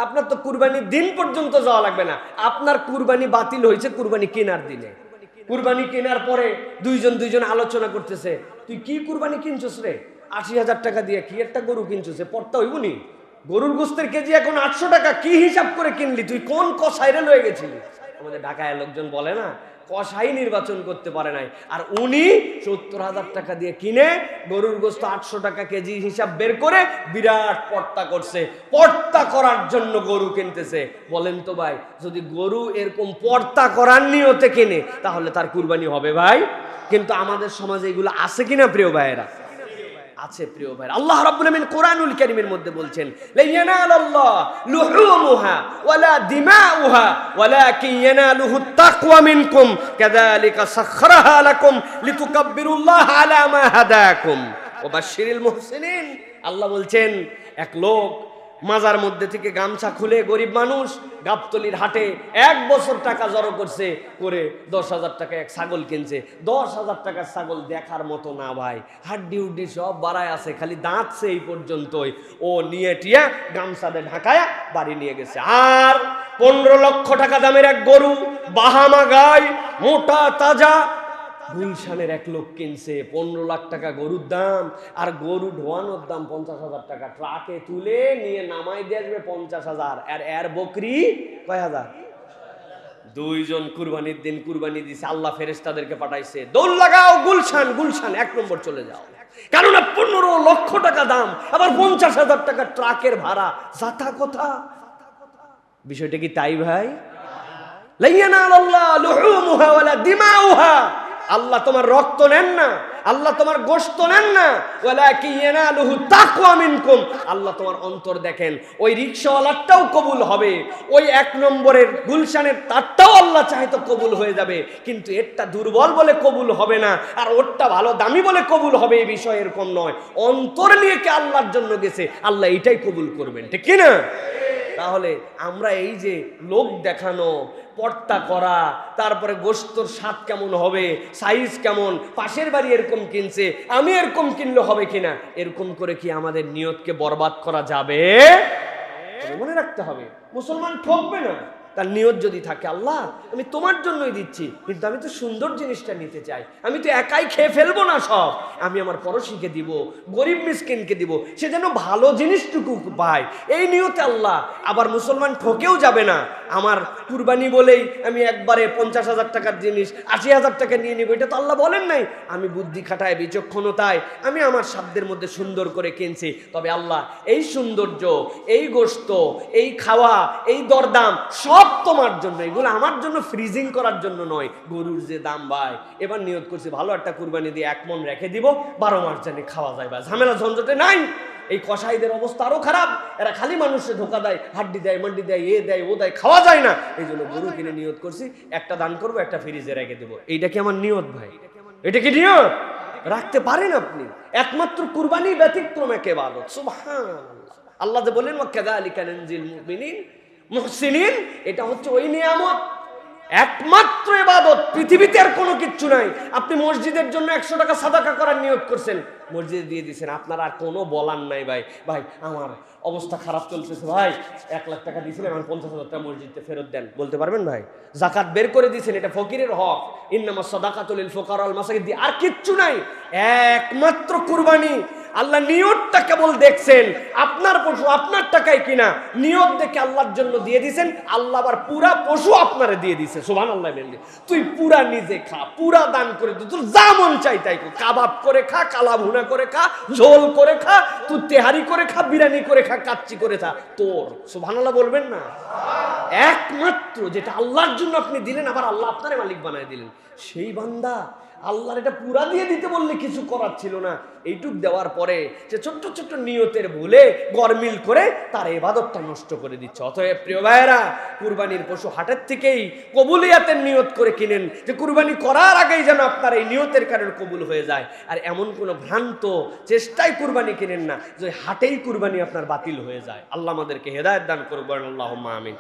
আপনার তো কুরবানির দিন পর্যন্ত যাওয়া লাগবে না, আপনার কুরবানি বাতিল হয়েছে কুরবানি কেনার দিনে। কুরবানি কেনার পরে দুইজন আলোচনা করতেছে, তুই কি কুরবানি কিনছস রে? ৮০,০০০ টাকা দিয়ে কি একটা গরু কিনছস, পড়তা হইবনি? গরুর গোস্তের কেজি এখন ৮০০ টাকা, কি হিসাব করে কিনলি? তুই কোন কসাইরে লয়ে গেছিলি? আমাদের ঢাকায় লোকজন বলে না, কসাই নির্বাচন করতে পারে নাই, আর উনি ৭০,০০০ টাকা দিয়ে কিনে গরুর গোস্ত ৮০০ টাকা কেজি হিসাব বের করে বিরাট পর্তা করছে। পর্তা করার জন্য গরু কিনতেছে। বলেন তো ভাই, যদি গরু এরকম পর্তা করার নিয়তে কিনে তাহলে তার কুরবানি হবে ভাই? কিন্তু আমাদের সমাজে এগুলো আছে কিনা প্রিয় ভাইয়েরা? আছে প্রিয় ভাই। আল্লাহ রাব্বুল আমিন কোরআনুল কারীমের মধ্যে বলছেন, লা ইয়ানালাল্লাহ লুহুমুহা ওয়ালা দিমাউহা ওয়ালাকিন ইয়ানালুহুত তাকওয়া মিনকুম কাযালিকা সাখখারাহা লাকুম লিতুকাব্বিরুল্লাহ আলা মা হাদাকুম ওয়া বাশশিরিল মুহসিনিন। আল্লাহ বলছেন, এক লোক মাজার মধ্যে থেকে গামছা খুলে, গরিব মানুষ, গাবতলির হাটে ১ বছর টাকা জড়ো করছে, করে ১০,০০০ টাকা এক ছাগল কিনছে। ১০,০০০ টাকার ছাগল দেখার মতো না ভাই, হাড্ডি উড্ডি সব বাড়ায় আছে, খালি দাঁতছে এই পর্যন্তই। ও নিয়ে টিয়া গামছাতে ঢাকায়া বাড়ি নিয়ে গেছে। আর ১৫ লক্ষ টাকা দামের এক গরু, বাহামা গাই, মোটা তাজা, গুলশানের এক লোক কিনছে। ১৫ লাখ টাকা গরুর দাম, আর গরু ঢোয়ানোর দাম ৫০,০০০ টাকা। ট্রাকে তুলে নিয়ে নামাই দিয়ে আসবে ৫০,০০০। আর এর বকরি কয় হাজার? ২ জন কুরবানির দিন কুরবানি দিছে, আল্লাহ ফেরেশতাদেরকে পাঠাইছে, দৌড় লাগাও গুলশান, গুলশান ১ নম্বর চলে যাও। কেননা ১৫ লক্ষ টাকা দাম, আবার ৫০,০০০ টাকা ট্রাকের ভাড়া, যাতা কথা। বিষয়টা কি তাই ভাই? লা ইয়ানালাল্লাহ লুহুমুহা ওয়ালা দিমাউহা। আল্লাহ তোমার রক্ত নেন না, আল্লাহ তোমার গোশত নেন না, ওয়ালাকিন ইয়ানালুহু তাকওয়া মিনকুম। আল্লাহ তোমার অন্তর দেখেন। ওই রিকশাওয়ালাটাও কবুল হবে, ওই ১ নম্বরের গুলশানের তারটাও আল্লাহ চাহে তো কবুল হয়ে যাবে, কিন্তু এরটা দুর্বল বলে কবুল হবে না, আর ওরটা ভালো দামি বলে কবুল হবে, এই বিষয় এরকম নয়। অন্তর নিয়ে কে আল্লাহর জন্য গেছে, আল্লাহ এটাই কবুল করবেন, ঠিক কি না? তাহলে আমরা এই যে লোক দেখানো, পর্তা করা, তারপরে গোশতর স্বাদ কেমন হবে, সাইজ কেমন, পাশের বাড়ি এরকম কিনছে, আমি এরকম কিনলে হবে কিনা, এরকম করে কি আমাদের নিয়তকে বরবাদ করা যাবে? মনে রাখতে হবে, মুসলমান ঠকবে না। তার নিয়ত যদি থাকে, আল্লাহ আমি তোমার জন্যই দিচ্ছি, কিন্তু আমি তো সুন্দর জিনিসটা নিতে চাই, আমি তো একাই খেয়ে ফেলবো না সব, আমি আমার পড়োশীকে দিব, গরিব মিসকিনকে দিব, সে যেন ভালো জিনিসটুকু পায়, এই নিয়তে আল্লাহ। আবার মুসলমান ঠকেও যাবে না, আমার কুরবানি বলেই আমি একবারে ৫০,০০০ টাকার জিনিস ৮০,০০০ টাকা নিয়ে নিব, এটা তো আল্লাহ বলেন নাই। আমি বুদ্ধি খাটায়, বিচক্ষণতায় আমি আমার সাধ্যের মধ্যে সুন্দর করে কিনছি, তবে আল্লাহ এই সৌন্দর্য, এই গোশত, এই খাওয়া, এই দরদাম সব তোমার জন্য, এগুলো আমার জন্য ফ্রিজিং করার জন্য নয়। গরুর যে দাম ভাই, এবার নিয়ত করছি ভালো একটা কুরবানি দিয়ে ১ মণ রেখে দিব, ১২ মাস জানি খাওয়া যায়, বা ঝামেলা ঝঞ্ঝটে নাই। এই কসাইদের অবস্থা আরো খারাপ, এরা খালি মানুষের ধোকা দেয়, হাড্ডি দেয়, মান্ডি দেয়, এ দেয়, ও দেয়, খাওয়া যায় না। এই জন্য গরু কিনে নিয়ত করছি একটা দান করবো, একটা ফ্রিজে রেখে দেবো। এইটা কি আমার নিয়ত ভাই? এটা কি নিয়ত? রাখতে পারেন আপনি। একমাত্র কুরবানি ব্যতিক্রম এক ইবাদত। সুবহানাল্লাহ। আল্লাহ যে বলেন ওয়াকাযালিকা নানজিল মুমিনিন মুহসিনিন, এটা হচ্ছে ওই নিয়ামত, একমাত্র ইবাদত, পৃথিবীতে আর কোনো কিচ্ছু নাই। আপনি মসজিদের জন্য ১০০ টাকা সাদাকা করার নিয়ত করছেন, মসজিদে দিয়ে দিয়েছেন, আপনার আর কোনো বলার নাই ভাই, ভাই আমার অবস্থা খারাপ চলতেছে ভাই, ১ লাখ টাকা দিয়েছিলেন, আমার ৫০,০০০ টাকা মসজিদে ফেরত দেন, বলতে পারবেন ভাই? যাকাত বের করে দিয়েছেন, এটা ফকিরের হক, ইন্নামাস সাদাকাতু লিল ফুকারা ওয়াল মাসাকিন, আর কিচ্ছু নাই, একমাত্র কুরবানি। আল্লাহ নিয়তটা কেবল দেখছেন, আপনার পশু আপনার টাকায় কিনা, নিয়ত দেখে আল্লাহর জন্য দিয়ে দিয়েছেন, আল্লাহ আবার পুরা পশু আপনারে দিয়ে দিয়েছে। সুবহানাল্লাহ। তুই পুরা নিজে খা, পুরা দান করে দে, তোর যা মন চাই তাই খা, কাবাব করে খা, কালা ভুনা করে খা, ঝোল করে খা, তুই তেহারি করে খা, বিরিয়ানি করে খা, কাচ্চি করে খা, তোর। সুবহানাল্লাহ বলবেন না? একমাত্র যেটা আল্লাহর জন্য আপনি দিলেন, আবার আল্লাহ আপনারে মালিক বানায় দিলেন, সেই বান্দা আল্লাহর এটা পুরা দিয়ে দিতে বললে কিছু করার ছিল না। এইটুক দেওয়ার পরে যে ছোট্ট ছোট্ট নিয়তের ভুলে গরমিল করে তার ইবাদতটা নষ্ট করে দিচ্ছে। অতএব প্রিয় ভাইয়েরা, কুরবানির পশু হাটের থেকেই কবুলিয়াতের নিয়ত করে কিনেন, যে কুরবানি করার আগেই যেন আপনার এই নিয়তের কারণে কবুল হয়ে যায়। আর এমন কোনো ভ্রান্ত চেষ্টায় কুরবানি কিনেন না যে হাটেই কুরবানি আপনার বাতিল হয়ে যায়। আল্লাহ আমাদেরকে হেদায়েত দান করুন, আল্লাহুম্মা আমিন।